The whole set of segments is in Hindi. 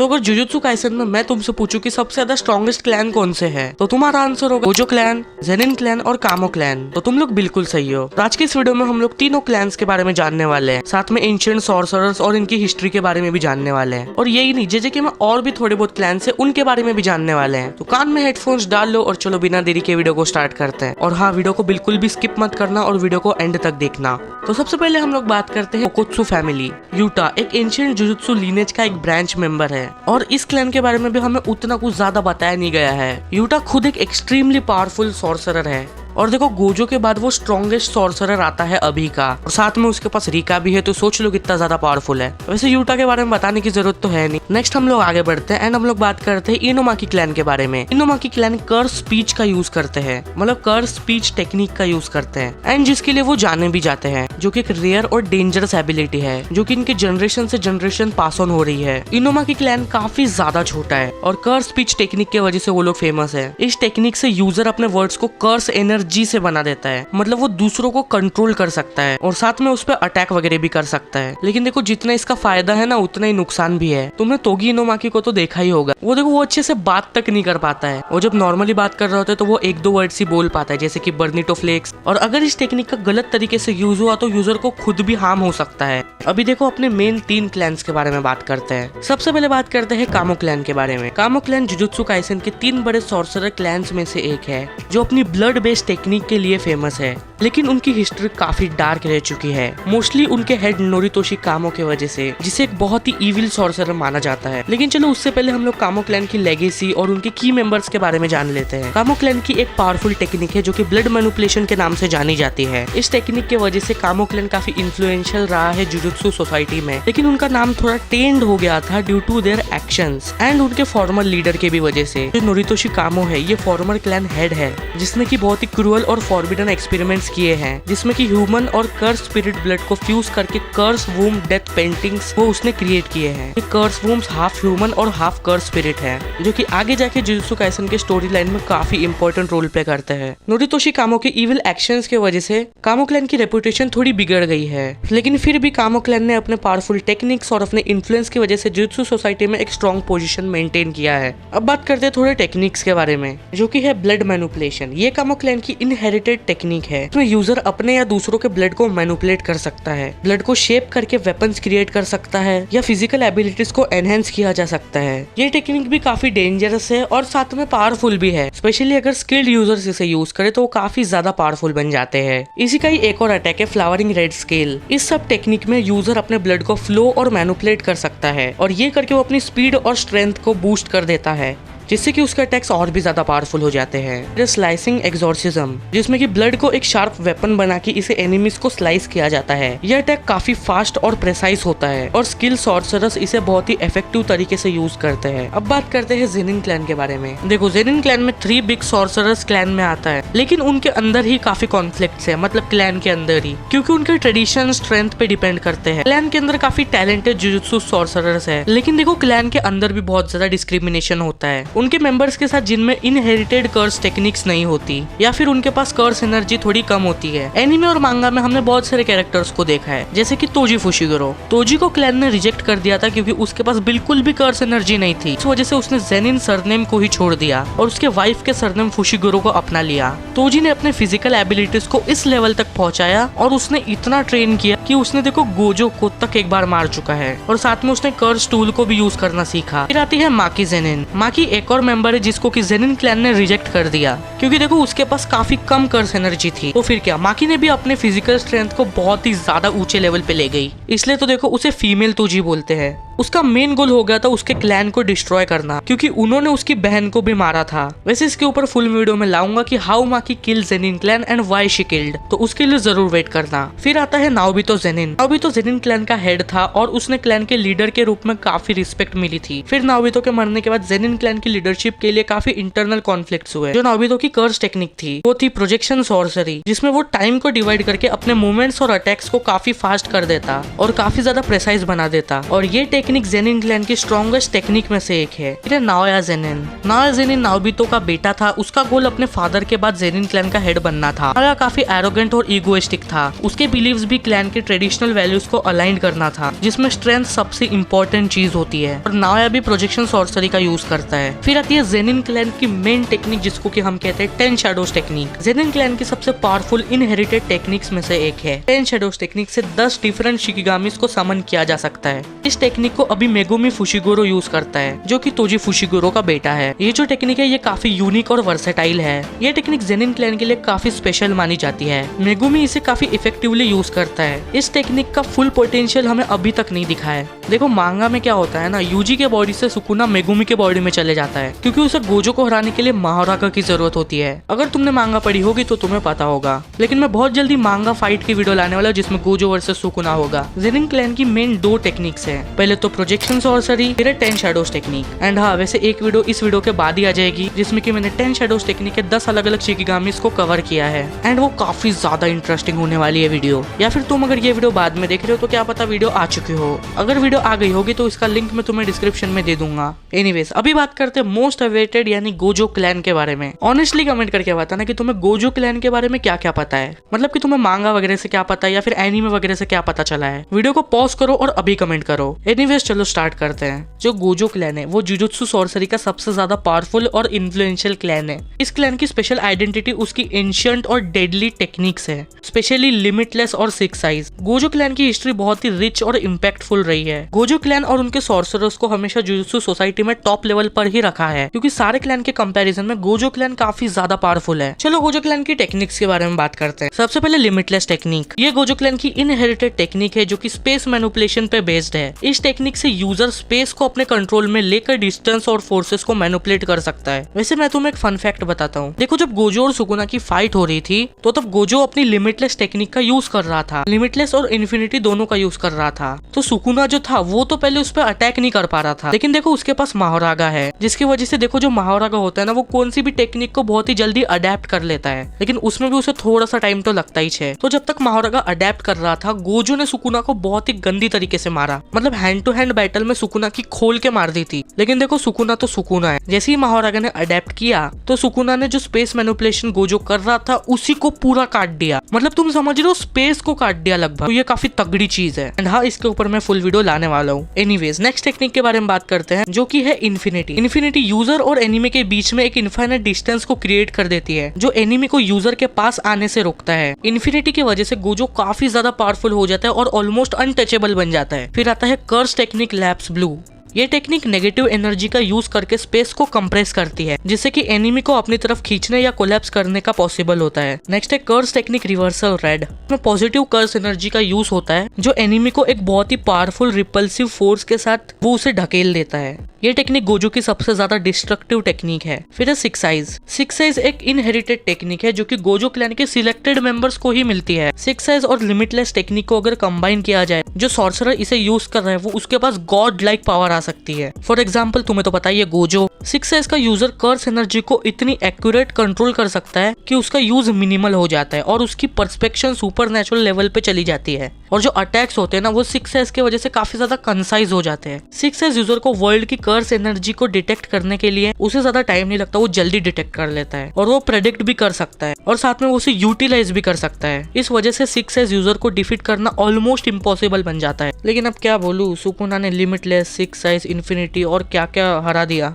तो अगर जुजुत्सु काइसेन में मैं तुमसे पूछूं कि सबसे ज्यादा स्ट्रॉन्गेस्ट क्लैन कौन से है, तो तुम्हारा आंसर होगा गोजो क्लैन, जेनिन क्लैन और कामो क्लैन। तो तुम लोग बिल्कुल सही हो। तो आज की इस वीडियो में हम लोग तीनों क्लैंस के बारे में जानने वाले हैं, साथ में एंशिएंट सॉर्सरर्स और इनकी हिस्ट्री के बारे में भी जानने वाले हैं। और यही नहीं, जैसे में और भी थोड़े बहुत क्लैंस है उनके बारे में भी जानने वाले हैं। तो कान में हेडफोन्स डाल लो और चलो बिना देरी के वीडियो को स्टार्ट करते हैं। और हाँ, वीडियो को बिल्कुल भी स्किप मत करना और वीडियो को एंड तक देखना। तो सबसे पहले हम लोग बात करते हैं ओकोत्सु फैमिली। यूटा एक एंशिएंट जुजुत्सु लीनेज का एक ब्रांच मेंबर है और इस क्लैन के बारे में भी हमें उतना कुछ ज्यादा बताया नहीं गया है। यूटा खुद एक एक्सट्रीमली पावरफुल सॉर्सरर है और देखो गोजो के बाद वो स्ट्रॉन्गेस्ट सॉर्सरर आता है अभी का, और साथ में उसके पास रिका भी है। तो सोच लो कितना ज्यादा पावरफुल है। वैसे यूटा के बारे में बताने की जरूरत तो है नहीं। नेक्स्ट हम लोग आगे बढ़ते हैं एंड हम लोग बात करते हैं इनोमाकी क्लैन के बारे में। इनोमाकी क्लैन कर्स स्पीच का यूज करते हैं, मतलब कर्स स्पीच टेक्निक का यूज करते हैं एंड जिसके लिए वो जाने भी जाते हैं, जो कि एक रेयर और डेंजरस एबिलिटी है जो कि इनके जनरेशन से जनरेशन पास ऑन हो रही है। इनोमाकी क्लैन काफी ज्यादा छोटा है और कर्स स्पीच टेक्निक की वजह से वो लोग फेमस है। इस टेक्निक से यूजर अपने वर्ड्स को कर्स एनर्जी से बना देता है, मतलब वो दूसरों को कंट्रोल कर सकता है और साथ में उस पर अटैक वगैरह भी कर सकता है। लेकिन देखो जितना इसका फायदा है ना उतना ही नुकसान भी है। तुमने तोगी इनोमाकी को तो देखा ही होगा। वो देखो वो अच्छे से बात तक नहीं कर पाता है। वो जब नॉर्मली बात कर रहा होता है तो वो एक दो वर्ड्स ही बोल पाता है, जैसे कि बर्निटो फ्लेक्स। और अगर इस टेक्निक का गलत तरीके से यूज हुआ तो यूजर को खुद भी हार्म हो सकता है। अभी देखो अपने मेन 3 क्लैंस के बारे में बात करते हैं। सबसे पहले बात करते हैं कामो क्लैन के बारे में। कामो क्लैन जुजुत्सु काइसेन के 3 बड़े सॉर्सरर क्लैंस में से एक है जो अपनी ब्लड बेस्ड टेक्निक के लिए फेमस है, लेकिन उनकी हिस्ट्री काफी डार्क रह चुकी है। मोस्टली उनके हेड नोरितोशी कामो के वजह से, जिसे एक बहुत ही इविल सॉर्सरर माना जाता है। लेकिन चलो उससे पहले हम लोग कामो क्लैन की लेगेसी और उनके की मेंबर्स के बारे में जान लेते हैं। कामो क्लैन की एक पावरफुल टेक्निक है जो कि ब्लड मैनिपुलेशन के नाम से जानी जाती है। इस टेक्निक के वजह से कामो क्लैन काफी इन्फ्लुएंशियल रहा है जुजुत्सु सोसाइटी में, लेकिन उनका नाम थोड़ा टेंड हो गया था due to their actions and उनके फॉर्मर लीडर के भी वजह से। जो नोरितोशी कामो है ये फॉर्मर क्लैन हेड है जिसने की बहुत ही क्रूअल और फॉरबिडन एक्सपेरिमेंट्स किए हैं, जिसमें कि ह्यूमन और कर्स स्पिरिट ब्लड को फ्यूज करके कर्स वूम डेथ पेंटिंग्स वो उसने क्रिएट किए हैं। ये कर्स वूम्स हाफ ह्यूमन और हाफ कर्स स्पिरिट है, जो कि आगे जाके जुजुत्सु काइसेन के स्टोरी लाइन में काफी इंपॉर्टेंट रोल प्ले करते हैं। नोरितोशी कामो के इविल एक्शंस की वजह से कामो क्लैन की रेपुटेशन थोड़ी बिगड़ गई है, लेकिन फिर भी कामो क्लैन ने अपने पावरफुल टेक्निक्स और अपने इन्फ्लुएंस की वजह से जुजुत्सु सोसाइटी में एक स्ट्रॉन्ग पोजीशन मेंटेन किया है। अब बात करते हैं थोड़े टेक्निक्स के बारे में, जो कि है ब्लड मैनिपुलेशन। ये कामो क्लैन की इनहेरिटेड टेक्निक है। इसमें यूजर अपने या दूसरों के ब्लड को मैनिपुलेट कर सकता है, ब्लड को शेप करके वेपन्स क्रिएट कर सकता है या फिजिकल एबिलिटीज को एनहेंस किया जा सकता है। ये टेक्निक भी काफी डेंजरस है और साथ में पावरफुल भी है, स्पेशली अगर स्किल्ड यूजर्स इसे यूज करे तो वो काफी ज्यादा पावरफुल बन जाते हैं। इसी का ही एक और अटैक है फ्लावरिंग रेड स्केल। इस सब टेक्निक में यूजर अपने ब्लड को फ्लो और मैनिपुलेट कर सकता है और ये करके वो अपनी स्पीड और स्ट्रेंथ को बूस्ट कर देता है, जिससे कि उसके अटैक्स और भी ज्यादा पावरफुल हो जाते हैं। स्लाइसिंग एक्सोर्सिज्म, जिसमें कि ब्लड को एक शार्प वेपन बना के इसे एनिमीज को स्लाइस किया जाता है। यह अटैक काफी फास्ट और प्रेसाइज होता है और स्किल सॉर्सरर्स इसे बहुत ही इफेक्टिव तरीके से यूज करते हैं। अब बात करते हैं जेनिन क्लैन के बारे में। देखो जेनिन क्लैन में 3 बिग सॉर्सरर्स क्लैन में आता है, लेकिन उनके अंदर ही काफी कॉन्फ्लिक्ट्स है, मतलब क्लैन के अंदर ही, क्योंकि उनके ट्रेडिशन स्ट्रेंथ पे डिपेंड करते हैं। क्लैन के अंदर काफी टैलेंटेड जुजुत्सु सॉर्सरर्स है, लेकिन देखो क्लैन के अंदर भी बहुत ज्यादा डिस्क्रिमिनेशन होता है उनके मेंबर्स के साथ जिनमें इनहेरिटेड कर्स टेक्निक्स नहीं होती या फिर उनके पास कर्स एनर्जी थोड़ी कम होती है। एनीमे और मांगा में हमने बहुत सारे कैरेक्टर्स को देखा है, जैसे कि तोजी फुशिगुरो। तोजी को क्लैन ने रिजेक्ट कर दिया था क्योंकि उसके पास बिल्कुल भी कर्स एनर्जी नहीं थी। इस वजह से उसने जेनिन सरनेम को ही छोड़ दिया और उसके वाइफ के सरनेम फुशिगुरो को अपना लिया। तोजी ने अपने फिजिकल एबिलिटीज को इस लेवल तक पहुंचाया और उसने इतना ट्रेन किया कि उसने देखो गोजो को तक एक बार मार चुका है और साथ में उसने कर्स टूल को भी यूज करना सीखा। फिर आती है माकी जेनिन। माकी एक और मेंबर है जिसको कि जेनिन क्लैन ने रिजेक्ट कर दिया क्योंकि देखो उसके पास काफी कम कर्स एनर्जी थी। तो फिर क्या, माकी ने भी अपने फिजिकल स्ट्रेंथ को बहुत ही ज्यादा ऊंचे लेवल पे ले गई, इसलिए तो देखो उसे फीमेल तोजी बोलते हैं। उसका मेन गोल हो गया था उसके क्लैन को डिस्ट्रॉय करना, क्योंकि उन्होंने उसकी बहन को भी मारा था। वैसे इसके ऊपर फुल वीडियो में लाऊंगा कि how Maki kill Zenin clan and why she killed, तो उसके लिए जरूर वेट करना। फिर आता है Naobito Zenin. Naobito Zenin clan का हेड था और उसने क्लैन के लीडर के रूप में काफी रिस्पेक्ट मिली थी। फिर नाओबितो के मरने के बाद जेनिन क्लैन की लीडरशिप के लिए काफी इंटरनल कॉन्फ्लिक्ट्स हुए। जो नाओबितो की कर्स टेक्निक थी वो थी प्रोजेक्शन सॉर्सरी, जिसमें वो टाइम को डिवाइड करके अपने मूवमेंट्स और अटैक्स को काफी फास्ट कर देता और काफी ज्यादा प्रेसाइज बना देता। और ये टेक्निक टेक्निक जेनिन क्लैन की स्ट्रॉन्गेस्ट टेक्निक में से एक है। फिर नाओया जेनिन। नाओया जेनिन नाओबितो का बेटा था। उसका गोल अपने फादर के बाद जेनिन क्लैन का हेड बनना था। नाओया काफी एरोगेंट और ईगोइस्टिक था। उसके बिलीव्स भी क्लैन के ट्रेडिशनल वैल्यूज को अलाइन करना था, जिसमें स्ट्रेंथ सबसे इंपॉर्टेंट चीज होती है। और नाओया भी प्रोजेक्शन सॉर्सरी का यूज करता है। फिर आती है जेनिन क्लैन की मेन टेक्निक, जिसको कि हम कहते हैं 10 शैडोज टेक्निक। जेनिन क्लैन की सबसे पावरफुल इनहेरिटेड टेक्निक्स में से एक है। 10 शैडोज टेक्निक से 10 डिफरेंट शिकिगामिस को समन किया जा सकता है। इस टेक्निक को अभी मेगुमी फुशिगोरो यूज करता है, जो कि तोजी फुशिगोरो का बेटा है। ये जो टेक्निक है ये काफी यूनिक और वर्सेटाइल है। ये टेक्निक जेनिन क्लैन के लिए काफी स्पेशल मानी जाती है। मेगुमी इसे काफी इफेक्टिवली यूज करता है। इस टेक्निक का फुल पोटेंशियल हमें अभी तक नहीं दिखा है। देखो मांगा में क्या होता है ना, यूजी के बॉडी से सुकुना मेगुमी के बॉडी में चले जाता है, क्योंकि उसे गोजो को हराने के लिए महारागा की जरूरत होती है। अगर तुमने मांगा पढ़ी होगी तो तुम्हें पता होगा। लेकिन मैं बहुत जल्दी मांगा फाइट की वीडियो लाने वाला हूं, जिसमें गोजो वर्सेस सुकुना होगा। जेनिन क्लैन की मेन 2 टेक्निक्स है। पहले तो प्रोजेक्शन सॉर्सरी, फिर 10 शैडोज टेक्निक। एंड हाँ, वैसे एक वीडियो इस वीडियो के बाद ही आ जाएगी, जिसमें कि मैंने 10 शैडोज टेक्निक के 10 अलग अलग शिकिगामिस को कवर किया है। एंड वो काफी ज्यादा इंटरेस्टिंग होने वाली है वीडियो। या फिर तुम अगर ये वीडियो बाद में देख रहे हो तो क्या पता वीडियो आ चुकी हो। अगर वीडियो आ गई होगी तो इसका लिंक मैं तुम्हें डिस्क्रिप्शन में दे दूंगा। एनीवेज, अभी बात करते हैं मोस्ट अवेटेड यानी गोजो क्लैन के बारे में। ऑनेस्टली कमेंट करके बताना कि तुम्हें गोजो क्लैन के बारे में क्या क्या पता है। मतलब कि तुम्हें मांगा वगैरह से क्या पता है या फिर एनीमे वगैरह से क्या पता चला है। वीडियो को पॉज करो और अभी कमेंट करो। एनीवेज, चलो स्टार्ट करते हैं। जो गोजो क्लैन है वो जुजुत्सु सॉर्सरी का सबसे ज्यादा पावरफुल और इन्फ्लुएंशियल क्लैन है। इस क्लैन की स्पेशल आइडेंटिटी उसकी एंशिएंट और डेडली टेक्निक्स है, स्पेशली लिमिटलेस और सिक्स आइज। गोजो क्लैन की हिस्ट्री बहुत ही रिच और इम्पैक्टफुल रही है। गोजो क्लैन और उनके सॉर्सरर्स को हमेशा जुजुत्सु सोसाइटी में टॉप लेवल पर ही रखा है, क्योंकि सारे क्लैन के कंपैरिजन में गोजो क्लैन काफी ज्यादा पावरफुल है। चलो गोजो क्लैन की टेक्निक्स के बारे में बात करते हैं। सबसे पहले लिमिटलेस टेक्निक। ये गोजो क्लैन की इनहेरिटेड टेक्निक है, जो कि स्पेस मैनिपुलेशन पे बेस्ड है। इस टेक्निक से यूजर स्पेस को अपने कंट्रोल में लेकर डिस्टेंस और फोर्सेस को मैनिपुलेट कर सकता है। वैसे मैं तुम्हें एक फन फैक्ट बताता हूँ। देखो, जब गोजो और सुकुना की फाइट हो रही थी तो तब गोजो अपनी लिमिटलेस टेक्निक का यूज कर रहा था। लिमिटलेस और इन्फिनिटी दोनों का यूज कर रहा था। तो सुकुना जो था वो तो पहले उस पर अटैक नहीं कर पा रहा था, लेकिन देखो उसके पास महारागा है, जिसकी वजह से देखो जो महारागा होता है ना, वो कौन सी भी टेक्निक को बहुत ही जल्दी अडेप्ट कर लेता है। लेकिन उसमें भी उसे थोड़ा सा टाइम तो लगता ही है। तो जब तक महारागा अडेप्ट कर रहा था, गोजो ने सुकुना को बहुत ही गंदी तरीके से मारा। मतलब हैंड टू हैंड बैटल में सुकुना की खोल के मार दी थी। लेकिन देखो सुकुना तो सुकुना है। जैसे ही महारागा ने अडेप्ट किया तो सुकुना ने जो स्पेस मैनिपुलेशन गोजो कर रहा था उसी को पूरा काट दिया। मतलब तुम समझ रहे हो, स्पेस को काट दिया लगभग। तो ये काफी तगड़ी चीज है। एंड हाँ, इसके ऊपर मैं फुल वीडियो लाने वाला हूँ। एनीवेज, नेक्स्ट टेक्निक के बारे में बात करते हैं, जो कि है इन्फिनिटी। इन्फिनिटी यूजर और एनिमे के बीच में एक इनफाइनाइट डिस्टेंस को क्रिएट कर देती है, जो एनिमे को यूजर के पास आने से रोकता है। इन्फिनिटी की वजह से गोजो काफी ज्यादा पावरफुल हो जाता है और ऑलमोस्ट अनटचेबल बन जाता है। फिर आता है कर्स टेक्निक लैप्स ब्लू। ये टेक्निक नेगेटिव एनर्जी का यूज करके स्पेस को कंप्रेस करती है, जिससे कि एनिमी को अपनी तरफ खींचने या कोलैप्स करने का पॉसिबल होता है। नेक्स्ट है कर्स टेक्निक रिवर्सल रेड। में पॉजिटिव कर्स एनर्जी का यूज होता है, जो एनिमी को एक बहुत ही पावरफुल रिपल्सिव फोर्स के साथ वो उसे ढकेल देता है। ये टेक्निक गोजो की सबसे ज्यादा डिस्ट्रक्टिव टेक्निक है। फिर है सिक्स आइज। सिक्स आइज एक इनहेरिटेड टेक्निक है, जो कि गोजो क्लैन के सिलेक्टेड मेंबर्स को ही मिलती है। सिक्स आइज और लिमिटलेस टेक्निक को अगर कंबाइन किया जाए, जो सॉर्सरर इसे यूज कर रहा है वो उसके पास गॉड लाइक पावर आ सकती है। फॉर एग्जाम्पल, तुम्हें तो पता ही है, गोजो सिक्स आइज का यूजर कर्स एनर्जी को इतनी एक्यूरेट कंट्रोल कर सकता है कि उसका यूज मिनिमल हो जाता है और उसकी परस्पेक्शन सुपरनेचुरल लेवल पे चली जाती है। और जो अटैक्स होते हैं ना, वो सिक्स आइज की वजह से काफी ज्यादा कंसाइज हो जाते हैं। सिक्स आइज यूजर को वर्ल्ड की कर्स एनर्जी को डिटेक्ट करने के लिए उसे ज्यादा टाइम नहीं लगता, वो जल्दी डिटेक्ट कर लेता है और वो प्रेडिक्ट भी कर सकता है और साथ में वो उसे यूटिलाइज भी कर सकता है। इस वजह से सिक्स आइज यूजर को डिफीट करना ऑलमोस्ट इम्पॉसिबल बन जाता है। लेकिन अब क्या बोलूं, सुकुना ने लिमिटलेस, सिक्स आइज, इन्फिनिटी और क्या क्या हरा दिया।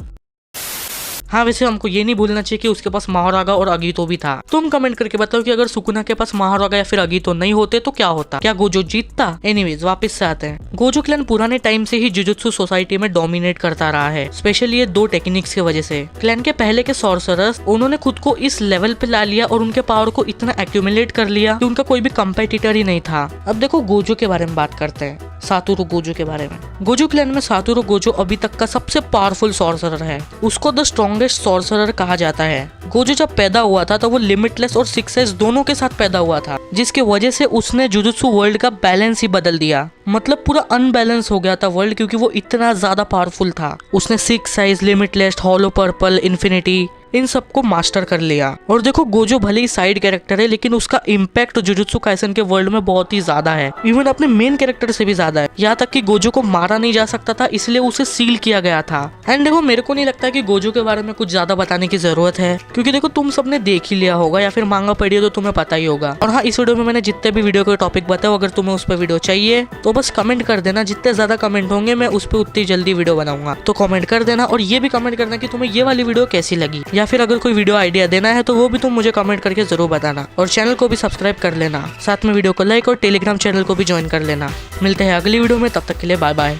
हाँ, वैसे हमको ये नहीं भूलना चाहिए कि उसके पास महारागा और अगीतो भी था। तुम कमेंट करके बताओ कि अगर सुकुना के पास महारागा या फिर अगीतो नहीं होते तो क्या होता, क्या गोजो जीतता? एनीवेज, वापस से आते हैं। गोजो क्लैन पुराने टाइम से ही जुजुत्सु सोसाइटी में डोमिनेट करता रहा है, स्पेशली ये 2 टेक्निक्स की वजह से। क्लैन के पहले के सॉर्सरर्स, उन्होंने खुद को इस लेवल पे ला लिया और उनके पावर को इतना एक्यूमुलेट कर लिया कि उनका कोई भी कंपेटिटर ही नहीं था। अब देखो गोजो के बारे में बात करते हैं, सातोरू गोजो के बारे में। गोजो क्लैन में सातोरू गोजो अभी तक का सबसे पावरफुल सॉर्सरर है। उसको द स्ट्रॉन्गेस्ट सॉर्सरर कहा जाता है। गोजो जब पैदा हुआ था तो वो लिमिटलेस और सिक्स आइज दोनों के साथ पैदा हुआ था, जिसकी वजह से उसने जुजुत्सु वर्ल्ड का बैलेंस ही बदल दिया। मतलब पूरा अनबैलेंस हो गया था वर्ल्ड, क्योंकि वो इतना ज्यादा पावरफुल था। उसने 6 eyes, limitless, hollow purple, infinity इन सबको मास्टर कर लिया। और देखो गोजो भले ही साइड कैरेक्टर है, लेकिन उसका इम्पैक्ट जुजुत्सु काइसेन के वर्ल्ड में बहुत ही ज्यादा है, इवन अपने मेन कैरेक्टर से भी ज्यादा है। यहाँ तक कि गोजो को मारा नहीं जा सकता था, इसलिए उसे सील किया गया था। एंड देखो मेरे को नहीं लगता कि गोजो के बारे में कुछ ज्यादा बताने की जरूरत है, क्योंकि देखो तुम सबने देख ही लिया होगा या फिर मांगा पढ़ी हो तो तुम्हें पता ही होगा। और हाँ, इस वीडियो में मैंने जितने भी वीडियो के टॉपिक बताए, अगर तुम्हें उस पर वीडियो चाहिए तो बस कमेंट कर देना। जितने ज्यादा कमेंट होंगे मैं उस पर उतनी जल्दी वीडियो बनाऊंगा, तो कमेंट कर देना। और ये भी कमेंट करना कि तुम्हें ये वाली वीडियो कैसी लगी, या फिर अगर कोई वीडियो आइडिया देना है तो वो भी तुम मुझे कमेंट करके जरूर बताना। और चैनल को भी सब्सक्राइब कर लेना, साथ में वीडियो को लाइक और टेलीग्राम चैनल को भी ज्वाइन कर लेना। मिलते हैं अगली वीडियो में, तब तक के लिए बाय बाय।